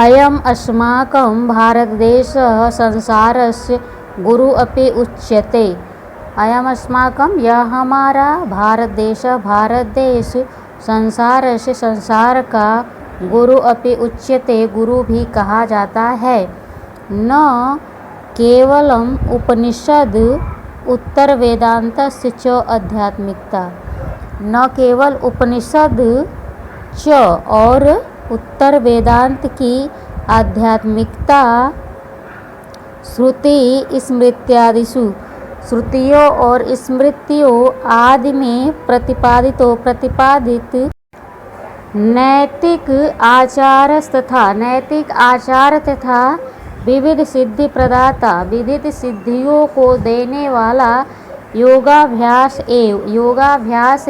अयम् अस्माकं भारतदेशः संसारस्य गुरु अपि उच्यते। अयम् अस्माकं, यह हमारा भारत देश संसारस्य, संसार का गुरु अपि उच्यते, गुरु भी कहा जाता है। न केवलम उपनिषद उत्तर वेदांतस्य च आध्यात्मिकता। न केवल उपनिषद च और उत्तर वेदांत की आध्यात्मिकता श्रुति स्मृत्यादिषु, श्रुतियों और स्मृतियों आदि में प्रतिपादित नैतिक आचार तथा विविध सिद्धि प्रदाता, विविध सिद्धियों को देने वाला योगाभ्यास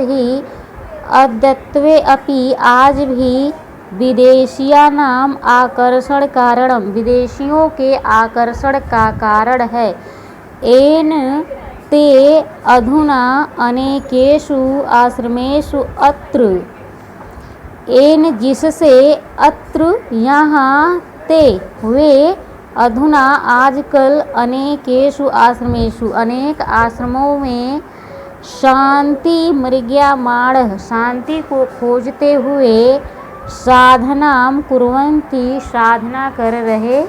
ही अद्यत्वे अपि आज भी विदेशियानाम आकर्षण कारणम, विदेशियों के आकर्षण का कारण है। एन ते अधुना अनेकेषु आश्रमेषु अत्र, एन जिससे, अत्र यहाँ, ते वे, अधुना आजकल, अनेकेषु आश्रमेषु अनेक आश्रमों में शांति मृग्यमाण, शांति को खोजते हुए साधनाम कुर्वन्ति, साधना कर रहे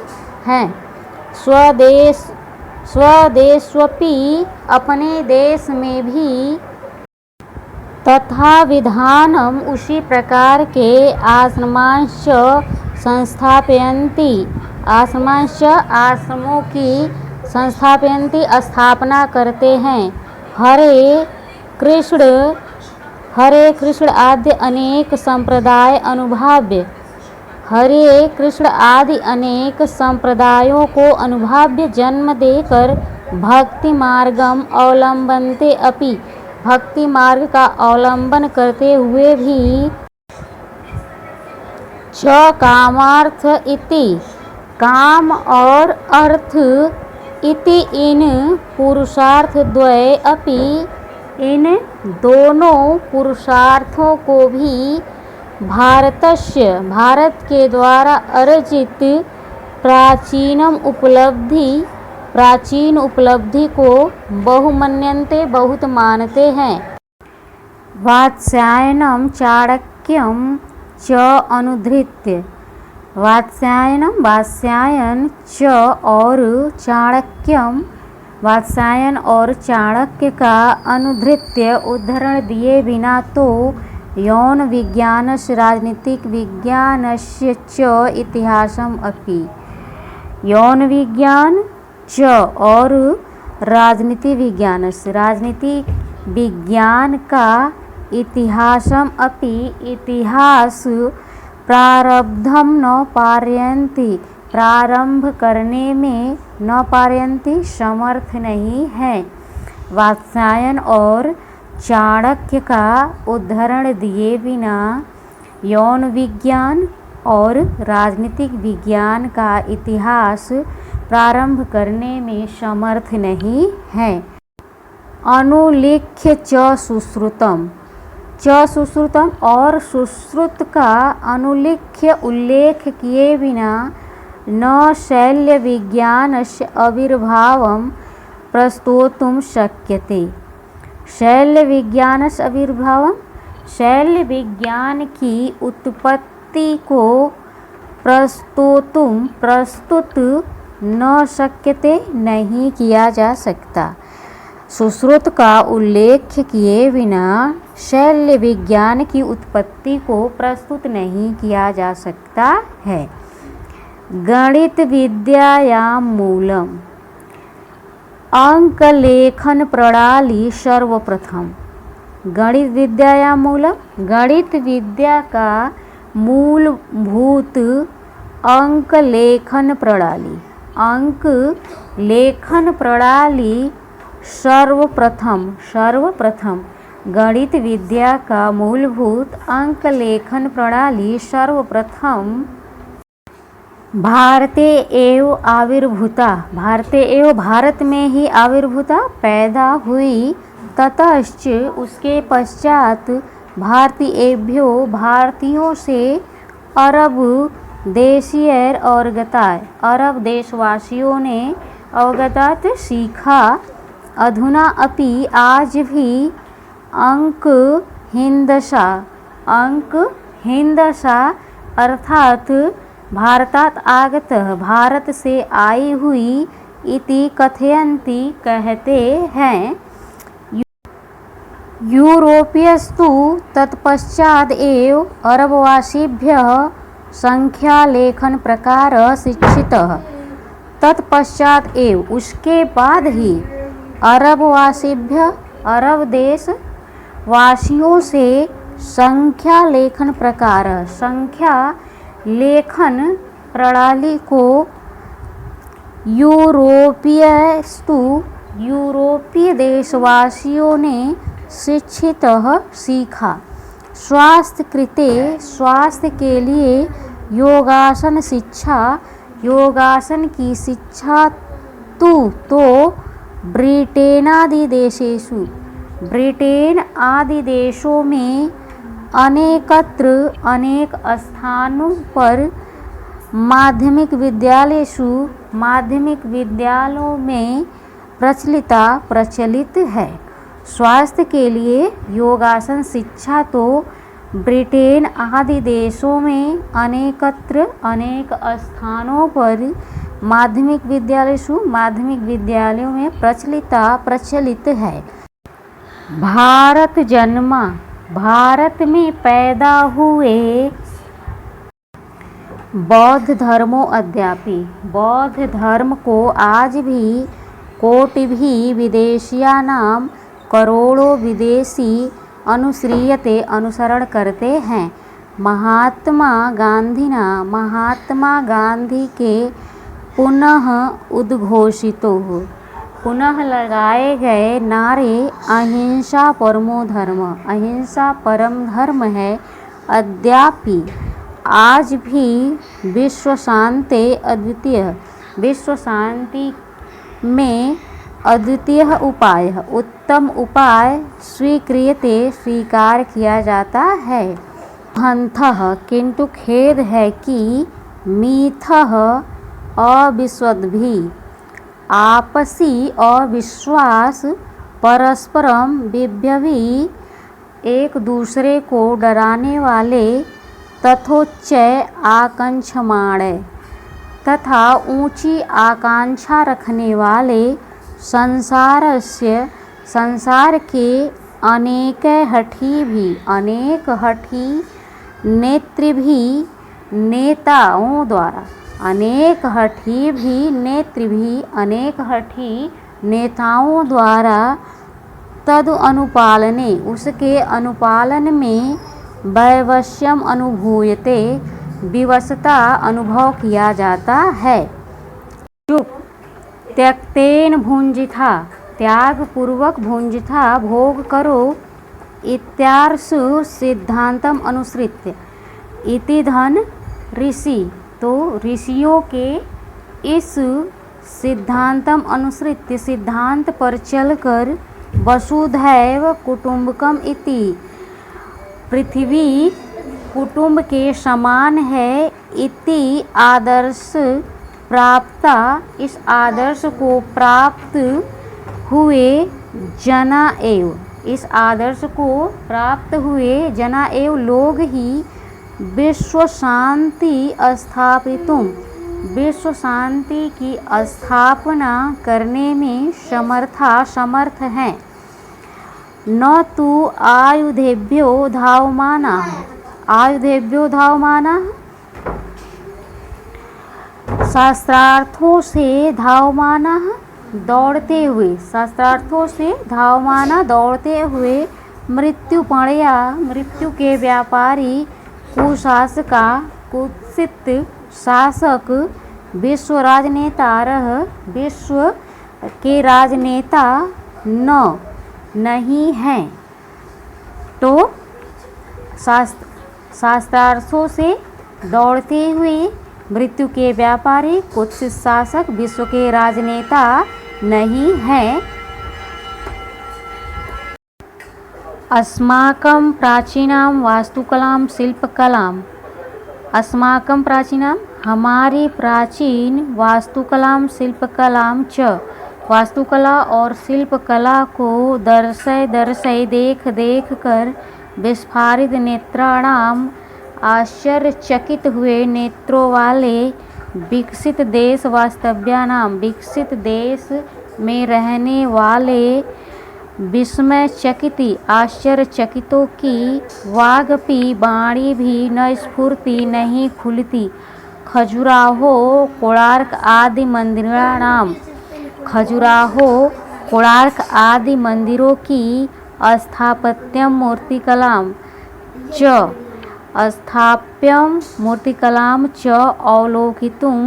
हैं। स्वदेशवपि, अपने देश में भी, तथा विधानम, उसी प्रकार के आश्रमांश संस्थापयन्ति, आश्रमों की संस्थापयन्ति, स्थापना करते हैं। हरे कृष्ण आदि अनेक संप्रदाय अनुभाव्य, हरे कृष्ण आदि अनेक संप्रदायों को अनुभाव्य जन्म देकर भक्ति मार्गम अवलंबन्ते अपि, भक्ति मार्ग का अवलंबन करते हुए भी च कामार्थ इति, काम और अर्थ इति, इन पुरुषार्थ द्वय अपि, इन दोनों पुरुषार्थों को भी भारतस्य, भारत के द्वारा अर्जित प्राचीन उपलब्धि को बहुमन्यन्ते, बहुत मानते हैं। वात्स्यायनम चाणक्यम च अनुधृत्य, वात्स्यायन च और चाणक्यम, वात्स्यायन और चाणक्य का अनुधृत्य, उद्धरण दिए बिना तो यौन विज्ञानस्य राजनीतिक विज्ञानस्य च इतिहासम अपि, यौन विज्ञान च और राजनीति विज्ञानस्य, राजनीतिक विज्ञान का इतिहासम अपि, इतिहास प्रारब्धम न पारयन्ति, प्रारंभ करने में न पारयन्ति, समर्थ नहीं है। वात्स्यायन और चाणक्य का उद्धरण दिए बिना यौन विज्ञान और राजनीतिक विज्ञान का इतिहास प्रारंभ करने में समर्थ नहीं है। अनुलिख्य च सुश्रुतम, और सुश्रुत का अनुलिख्य उल्लेख किए बिना न शैल्य विज्ञानस्य आविर्भावं प्रस्तोतुं शक्यते। शैल्य विज्ञानस्य आविर्भावं, शैल्य विज्ञान की उत्पत्ति को प्रस्तुत न शक्यते, नहीं किया जा सकता। सुश्रुत का उल्लेख किए बिना शैल्य विज्ञान की उत्पत्ति को प्रस्तुत नहीं किया जा सकता है। गणित विद्यायाम मूलम, अंक लेखन प्रणाली सर्वप्रथम। गणित विद्यायाम मूलम, गणित विद्या का मूलभूत अंक लेखन प्रणाली, अंक लेखन प्रणाली सर्वप्रथम, गणित विद्या का मूलभूत अंक लेखन प्रणाली सर्वप्रथम भारते एव आविर्भूता, भारत में ही आविर्भूता, पैदा हुई। ततश्च, उसके पश्चात भारतीयों से अरब देशीय और गताय, अरब देशवासियों ने अवगतात सीखा। अधुना अपि, आज भी अंक हिंदशा अर्थात भारतात आगतः, भारत से आई हुई, इति कथयन्ति कहते हैं। यूरोपीयस्तु तत्पश्चात् एव अरबवासिभ्यः संख्यालेखन प्रकार शिक्षितः। तत्पश्चात एव, उसके बाद ही अरबवासिभ्य, अरब देश वासियों से संख्या लेखन प्रकार, संख्या लेखन प्रणाली को यूरोपीय देशवासियों ने शिक्षित सीखा। स्वास्थ्य के लिए योगासन शिक्षा, योगासन की शिक्षा तो ब्रिटेन आदि देशों में अनेक स्थानों पर माध्यमिक विद्यालयों में प्रचलित है। स्वास्थ्य के लिए योगासन शिक्षा तो ब्रिटेन आदि देशों में अनेक स्थानों पर माध्यमिक विद्यालयों में प्रचलित है। भारत जन्मा, भारत में पैदा हुए। बौद्ध धर्मो अद्यापि, बौद्ध धर्म को आज भी कोटिभिः विदेशियानां, करोड़ों विदेशी अनुसरण करते हैं। महात्मा गांधी के पुनः लगाए गए नारे अहिंसा परमो धर्म, अहिंसा परम धर्म है। अद्यापि, आज भी विश्व शांति में अद्वितीय उपाय, उत्तम उपाय स्वीकार किया जाता है। हंथः, किंतु खेद है कि मीथः अविश्वद्भिः, आपसी अविश्वास, परस्परम विभ्रमी, एक दूसरे को डराने वाले, तथोच्च आकांक्षमाण, तथा ऊंची आकांक्षा रखने वाले, संसार के अनेक हठी नेताओं द्वारा, अनेक हठी नेताओं द्वारा तद अनुपालने, उसके अनुपालन में वैवश्यम अनुभूयते, विवशता अनुभव किया जाता है। चुप, त्यक्तेन भुंजिथा, त्याग पूर्वक भुंजिथा, भोग करो, इत्यार्षु सिद्धांतम अनुसृत्य, इति धन ऋषि, तो ऋषियों के इस सिद्धांतम अनुसृत्य, सिद्धांत पर चलकर, वसुधैव कुटुंबकम इति, पृथ्वी कुटुंब के समान है, इति आदर्श प्राप्ता, इस आदर्श को प्राप्त हुए जना एव, इस आदर्श को प्राप्त हुए जना एव लोग ही विश्व शांति स्थापितुम, विश्व शांति की स्थापना करने में समर्थ हैं। न तो आयुधेभ्यो धावमानाः, आयुधेभ्यो धावमानाः, शास्त्रार्थों से धावमानाः, दौड़ते हुए, शास्त्रार्थों से धावमाना, दौड़ते हुए, मृत्युपणया, मृत्यु के व्यापारी, कुशासका, कुत्सित शासक, विश्व राजनेतारः, विश्व के राजनेता नहीं हैं। तो शास्त्रार्थों से दौड़ते हुए, मृत्यु के व्यापारी, कुत्सित शासक, विश्व के राजनेता नहीं हैं। अस्माकं प्राचीनां वास्तुकलां, शिल्पकलां अस्माकं प्राचीनां हमारी प्राचीन वास्तुकलां शिल्पकलां च वास्तुकला और शिल्पकला को दर्शय दर्शय देख देख कर विस्फारित नेत्राणाम आश्चर्यचकित हुए नेत्रों वाले विकसित देश वास्तव्यानाम विकसित देश में रहने वाले विस्मयचकित आश्चर्यचकितों की वाग्पी वाणी भी न स्फुरती नहीं खुलती। खजुराहो कोणार्क आदि मंदिराणाम खजुराहो कोणार्क आदि मंदिरों की स्थापत्यम मूर्तिकलाम च स्थाप्यम मूर्तिकलाम च अवलोकितुं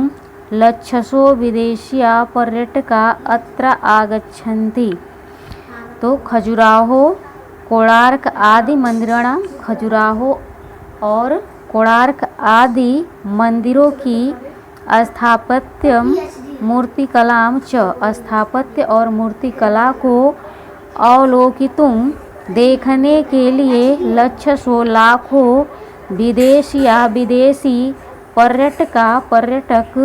लक्षसो विदेशीया पर्यटका अत्र आगच्छन्ति। तो खजुराहो कोणार्क आदि मंदिराणाम खजुराहो और कोणार्क आदि मंदिरों की स्थापत्यम मूर्तिकलाम च स्थापत्य और मूर्तिकला को अवलोकितुं देखने के लिए लक्षसो लाखों विदेशी पर्यटक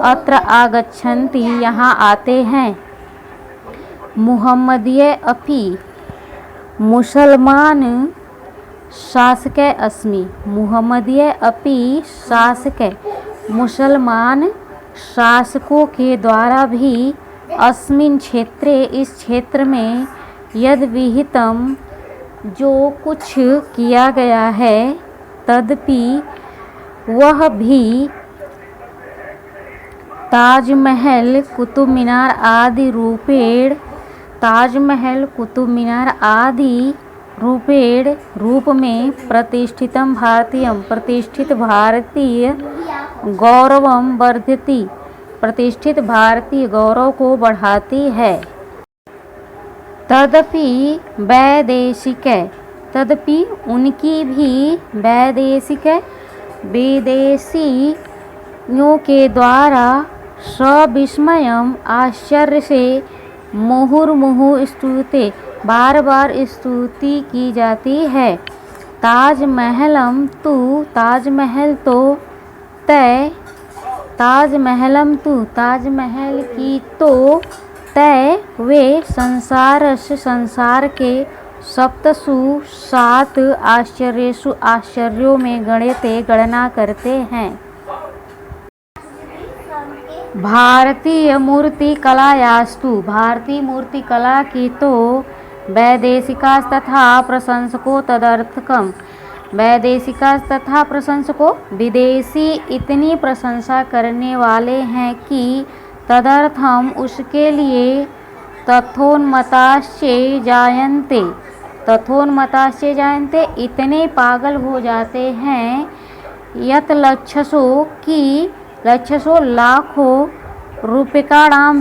अत्र आगच्छन्ति यहाँ आते हैं। मुहम्मदीय अपि मुसलमान शासके अस्मि मुहम्मदीय अपि शासके मुसलमान शासकों के द्वारा भी अस्मिन् क्षेत्रे इस क्षेत्र में यद विहितम जो कुछ किया गया है तदपि वह भी ताजमहल कुतुब मीनार आदि रूपेण ताजमहल कुतुब मीनार आदि रूपेण रूप में प्रतिष्ठित भारतीय गौरवम वर्धति प्रतिष्ठित भारतीय गौरव को बढ़ाती है। तदपि तदपि उनकी भी विदेशियों के द्वारा सविस्मयम आश्चर्य से मुहुर्मुहु स्तुते बार बार स्तुति की जाती है। ताजमहल की तो तय वे संसार के सप्तसु सात आश्चर्यों में गणना करते हैं। भारतीय मूर्ति कलायास्तु भारतीय मूर्ति कला की तो वैदेशिका तथा प्रशंसकों विदेशी इतनी प्रशंसा करने वाले हैं कि तदर्थम उसके लिए तथोन्मताश्चे जायन्ते इतने पागल हो जाते हैं। यत लक्षसो लाखों रूप्यकाणां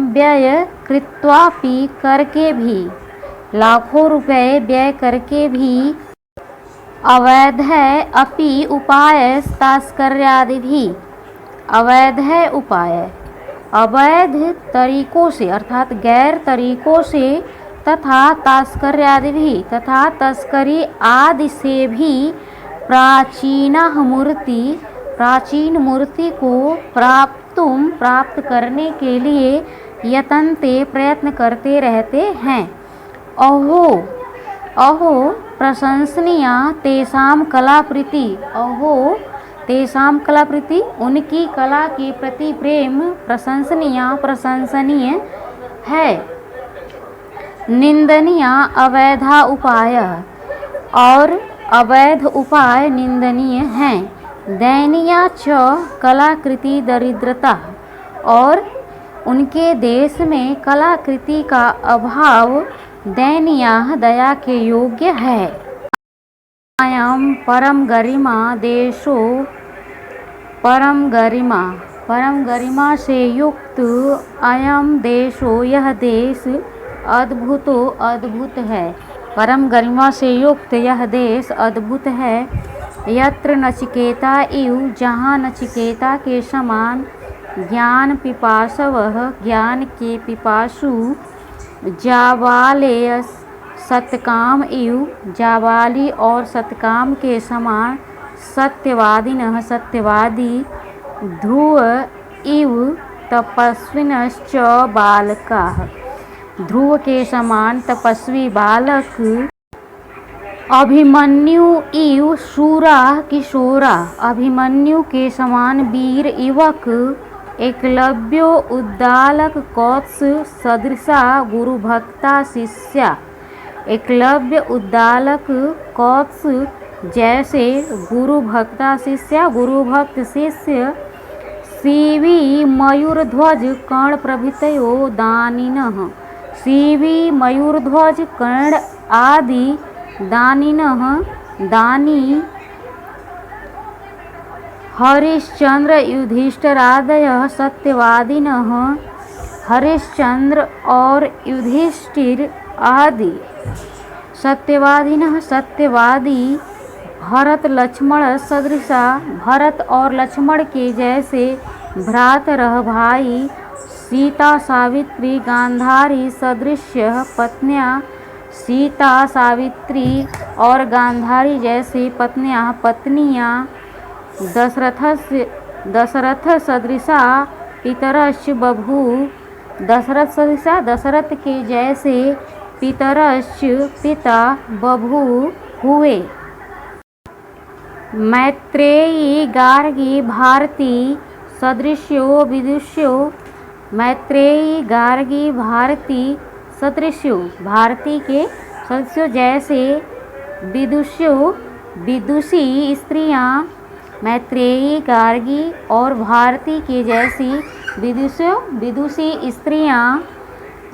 व्यय कृत्वापि करके भी लाखों रुपए व्यय करके भी अवैध है अपि उपाय तास्कर्यादि भी अवैध तरीकों से अर्थात गैर तरीकों से तथा तास्कर्यादि भी तथा तस्करी आदि से भी प्राचीन मूर्ति को प्राप्त करने के लिए यतन्ते प्रयत्न करते रहते हैं। अहो प्रशंसनीया तेषां कलाप्रीति उनकी कला के प्रति प्रेम प्रशंसनीय है। निंदनीय अवैधा उपाय और अवैध उपाय निंदनीय हैं। दयनीया च कलाकृति दरिद्रता और उनके देश में कलाकृति का अभाव दयनीय दया के योग्य है। अयम परम गरिमा से युक्त अयम देशो यह देश अद्भुत है। परम गरिमा से युक्त यह देश अद्भुत है। यत्र नचिकेता इव जहाँ नचिकेता के समान ज्ञान पिपासवः ज्ञान के पिपासु जाबालेय सत्यकाम इव जाबाली और सत्यकाम के समान सत्यवादिनः सत्यवादी ध्रुव इव तपस्विनश्च बालकाः ध्रुव के समान तपस्वी बालक अभिमन्यु इव शूरा किशोरा अभिमन्यु के समान वीर युवक एकलव्यो उद्दालक कौत्स सदृशा गुरुभक्ता शिष्या एकलव्य उद्दालक कौत्स जैसे गुरुभक्ता शिष्या गुरुभक्त शिष्य सीवी मयूरध्वज कर्ण प्रभृतयो दानिनः सीवी मयूरध्वज कर्ण आदि दानिनः दानी हरिश्चंद्र युधिष्ठिरादयः सत्यवादिनः हरिश्चंद्र और युधिष्ठिर आदि सत्यवादिनः सत्यवादी भरत लक्ष्मण सदृशा भरत और लक्ष्मण के जैसे भ्रातरः भाई सीता सावित्री गांधारी सदृश्य पत्नियां सीता सावित्री और गांधारी जैसे पत्नियां दशरथ सदृशा पितरश्च बभू दशरथ सदृशा दशरथ के जैसे पितरश्च पिता बभू हुए। मैत्रेयी गार्गी भारती सदृश्यो विदुष्यो मैत्रेयी गार्गी भारती सदृश्यो भारती के सदस्यों जैसे विदुषी स्त्रियां मैत्रेयी गार्गी और भारती के जैसी विदुषी स्त्रियां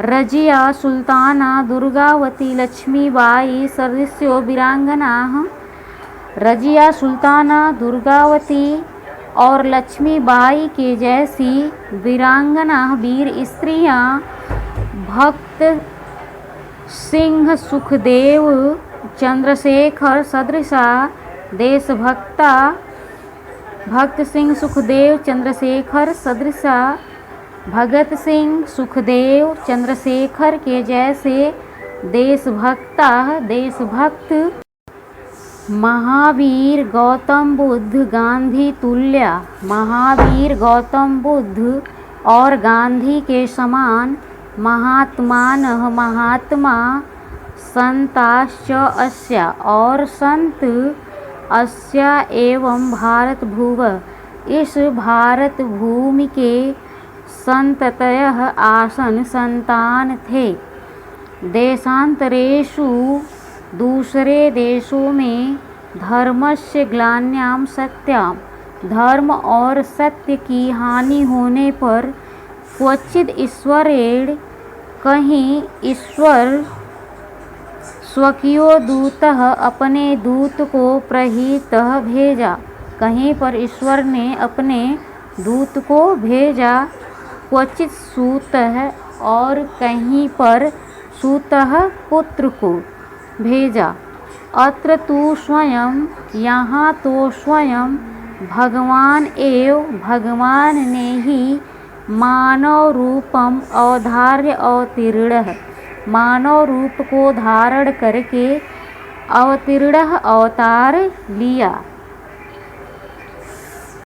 रजिया सुल्ताना दुर्गावती लक्ष्मीबाई सदस्यो वीरांगनाः रजिया सुल्ताना दुर्गावती और लक्ष्मीबाई के जैसी वीरांगना वीर स्त्रियां भक्त सिंह सुखदेव चंद्रशेखर सदृशा देशभक्ता भक्त सिंह सुखदेव चंद्रशेखर सदृशा भगत सिंह सुखदेव चंद्रशेखर के जैसे देशभक्त महावीर गौतम बुद्ध गांधी तुल्या महावीर गौतम बुद्ध और गांधी के समान महात्मानः महात्मा संताश्च अस्या और संत अस्या एवं भारत भुव इस भारत भूमि के संततयः आसन संतान थे। देशांतरेषु दूसरे देशों में धर्मस्य ग्लान्याम सत्याम धर्म और सत्य की हानि होने पर क्वचित ईश्वरेण कहीं ईश्वर स्वकीयो दूतः अपने दूत को प्रहितः भेजा कहीं पर ईश्वर ने अपने दूत को भेजा क्वचित सूतः और कहीं पर सूतः पुत्र को भेजा। अत्र तु स्वयं यहाँ तो स्वयं भगवान एव भगवान ने ही मानव रूपम अवधार्य अवतीर्ण मानव रूप को धारण करके अवतीर्ण अवतार लिया।